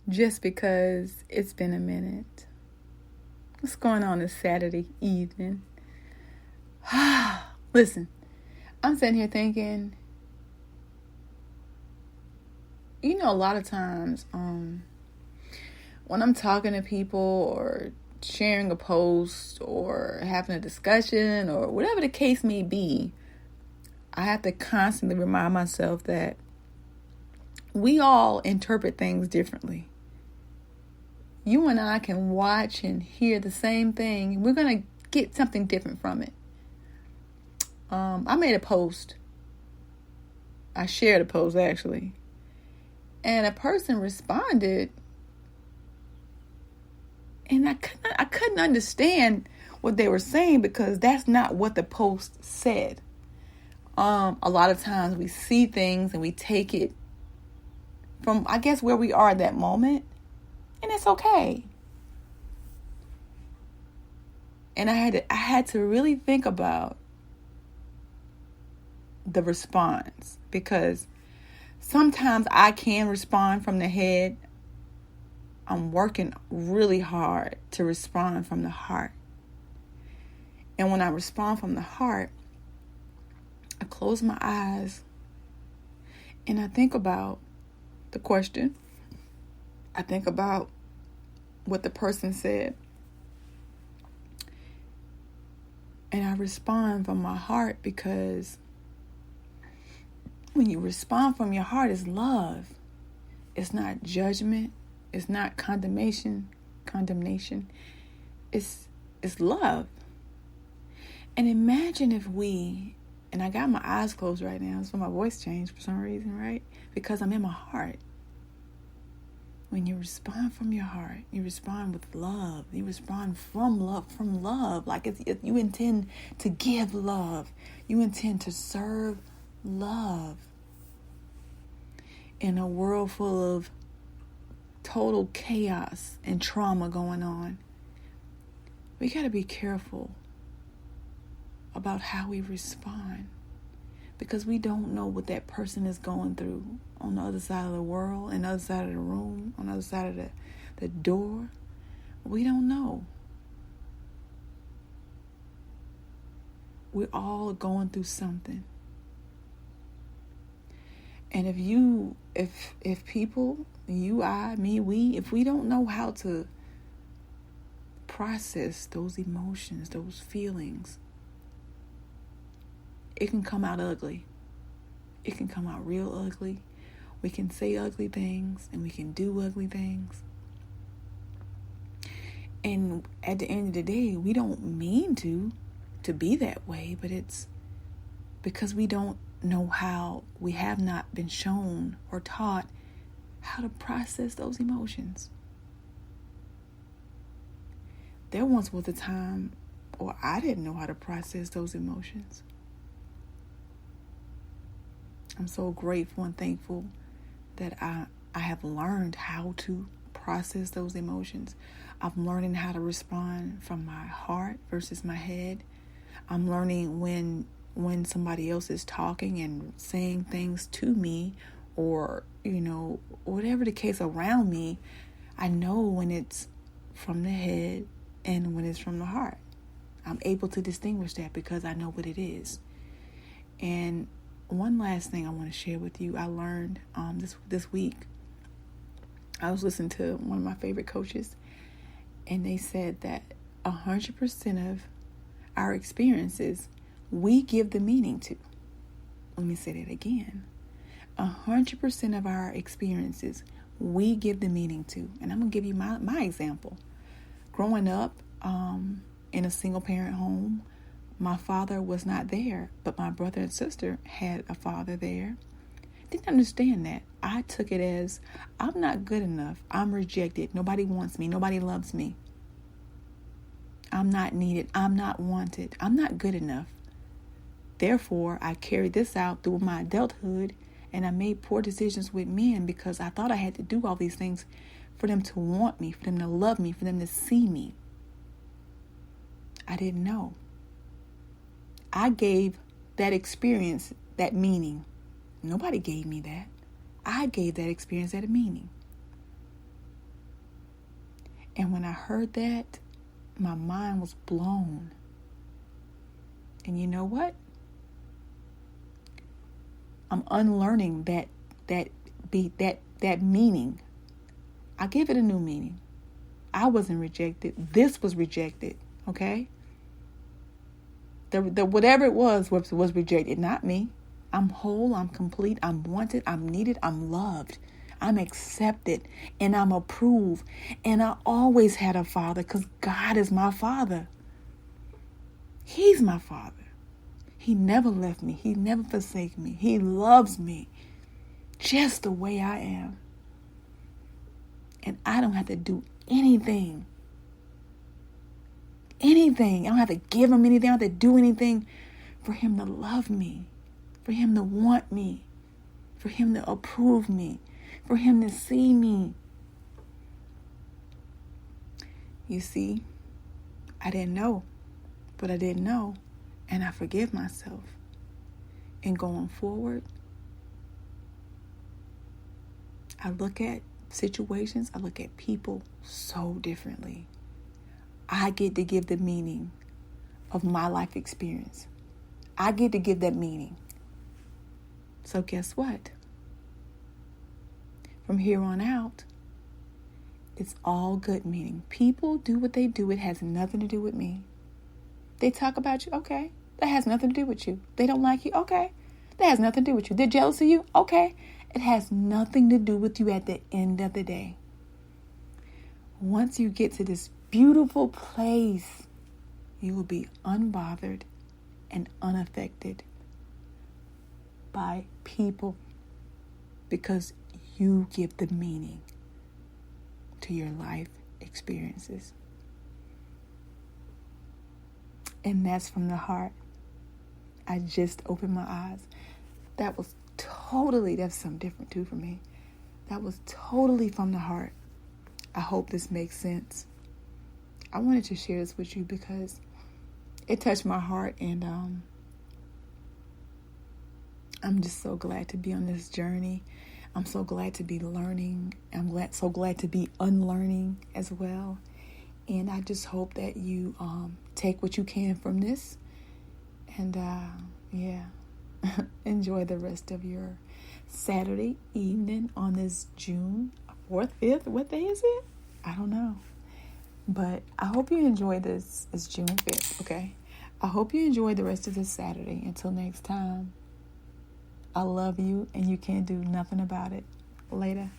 just because it's been a minute. What's going on this Saturday evening? Listen, I'm sitting here thinking, a lot of times when I'm talking to people or sharing a post or having a discussion or whatever the case may be, I have to constantly remind myself that we all interpret things differently. You and I can watch and hear the same thing. We're going to get something different from it. I made a post. I shared a post, actually. And a person responded. And I couldn't understand what they were saying because that's not what the post said. A lot of times we see things and we take it from, I guess, where we are at that moment. And it's okay. And I had to really think about the response, because sometimes I can respond from the head. I'm working really hard to respond from the heart. And when I respond from the heart, I close my eyes and I think about the question. I think about what the person said. And I respond from my heart, because when you respond from your heart, it's love. It's not judgment. It's not condemnation. It's love. And imagine if and I got my eyes closed right now, so my voice changed for some reason, right? Because I'm in my heart. When you respond from your heart, you respond with love. You respond from love. Like you intend to give love. You intend to serve love. In a world full of total chaos and trauma going on, we got to be careful about how we respond, because we don't know what that person is going through on the other side of the world, on the other side of the room, on the other side of the door. We don't know. We're all going through something. And if people, you, I, me, if we don't know how to process those emotions, those feelings, it can come out ugly. It can come out real ugly. We can say ugly things and we can do ugly things. And at the end of the day, we don't mean to be that way, but it's because we don't know how. We have not been shown or taught how to process those emotions. There once was a time, or I didn't know how to process those emotions. I'm so grateful and thankful that I have learned how to process those emotions. I'm learning how to respond from my heart versus my head. I'm learning when somebody else is talking and saying things to me, or, whatever the case around me, I know when it's from the head and when it's from the heart. I'm able to distinguish that because I know what it is. And one last thing I want to share with you, I learned this week. I was listening to one of my favorite coaches, and they said that 100% of our experiences we give the meaning to. Let me say that again. 100% of our experiences we give the meaning to. And I'm going to give you my example. Growing up in a single parent home, my father was not there, but my brother and sister had a father there. Didn't understand that. I took it as, I'm not good enough. I'm rejected. Nobody wants me. Nobody loves me. I'm not needed. I'm not wanted. I'm not good enough. Therefore, I carried this out through my adulthood, and I made poor decisions with men because I thought I had to do all these things for them to want me, for them to love me, for them to see me. I didn't know. I gave that experience that meaning. Nobody gave me that. I gave that experience that meaning. And when I heard that, my mind was blown. And you know what? I'm unlearning that meaning. I give it a new meaning. I wasn't rejected. This was rejected. Okay? The whatever it was rejected, not me. I'm whole, I'm complete, I'm wanted, I'm needed, I'm loved, I'm accepted, and I'm approved. And I always had a father because God is my father. He's my father. He never left me. He never forsaken me. He loves me just the way I am. And I don't have to do anything. Anything. I don't have to give him anything. I don't have to do anything for him to love me, for him to want me, for him to approve me, for him to see me. You see, I didn't know, but I didn't know, and I forgive myself. And going forward, I look at situations, I look at people so differently. I get to give the meaning of my life experience. I get to give that meaning. So guess what? From here on out, it's all good meaning. People do what they do. It has nothing to do with me. They talk about you. Okay. That has nothing to do with you. They don't like you. Okay. That has nothing to do with you. They're jealous of you. Okay. It has nothing to do with you at the end of the day. Once you get to this beautiful place, you will be unbothered and unaffected by people because you give the meaning to your life experiences. And that's from the heart. I just opened my eyes. That's something different too for me. That was totally from the heart. I hope this makes sense. I wanted to share this with you because it touched my heart, and I'm just so glad to be on this journey. I'm so glad to be learning. So glad to be unlearning as well. And I just hope that you take what you can from this, and enjoy the rest of your Saturday evening on this June 4th, 5th. What day is it? I don't know. But I hope you enjoy this. It's June 5th, okay? I hope you enjoy the rest of this Saturday. Until next time, I love you, and you can't do nothing about it. Later.